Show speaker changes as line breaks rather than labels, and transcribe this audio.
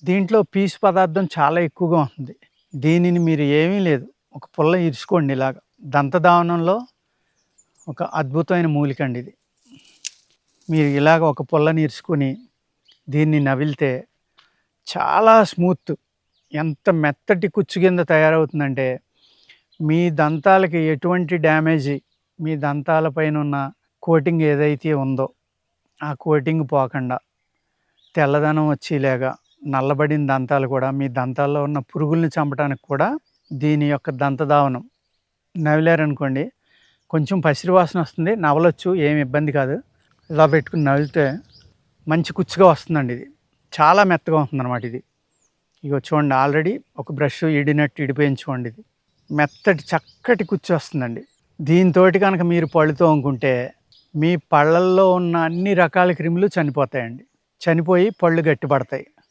దీంట్లో పీచు పదార్థం చాలా ఎక్కువగా ఉంటుంది. దీనిని మీరు ఏమీ లేదు, ఒక పుల్ల ఇరుచుకోండి ఇలాగ. దంతధావనంలో ఒక అద్భుతమైన మూలిక అండి ఇది. మీరు ఇలాగ ఒక పుల్లని ఇరుచుకొని దీన్ని నవిలితే చాలా స్మూత్, ఎంత మెత్తటి కుచ్చు కింద తయారవుతుందంటే మీ దంతాలకి ఎటువంటి డ్యామేజీ, మీ దంతాల పైన ఉన్న కోటింగ్ ఏదైతే ఉందో ఆ కోటింగ్ పోకుండా తెల్లదనం వచ్చేలాగా, నల్లబడిన దంతాలు కూడా, మీ దంతాల్లో ఉన్న పురుగుల్ని చంపడానికి కూడా దీని యొక్క దంతధావనం నవిలారనుకోండి, కొంచెం పసిరి వాసన వస్తుంది, నవలొచ్చు, ఏమి ఇబ్బంది కాదు. ఇలా పెట్టుకుని నవిలితే మంచి కుచ్చుగా వస్తుందండి. ఇది చాలా మెత్తగా ఉంటుందన్నమాట. ఇది ఇగో చూడండి, ఆల్రెడీ ఒక బ్రష్ ఇడినట్టు ఇడిపోయించుకోండి. ఇది మెత్తటి చక్కటి కుచ్చు వస్తుందండి. దీంతో కనుక మీరు పళ్ళు తోముకుంటే మీ పళ్ళల్లో ఉన్న అన్ని రకాల క్రిములు చనిపోతాయండి. చనిపోయి పళ్ళు గట్టిపడతాయి.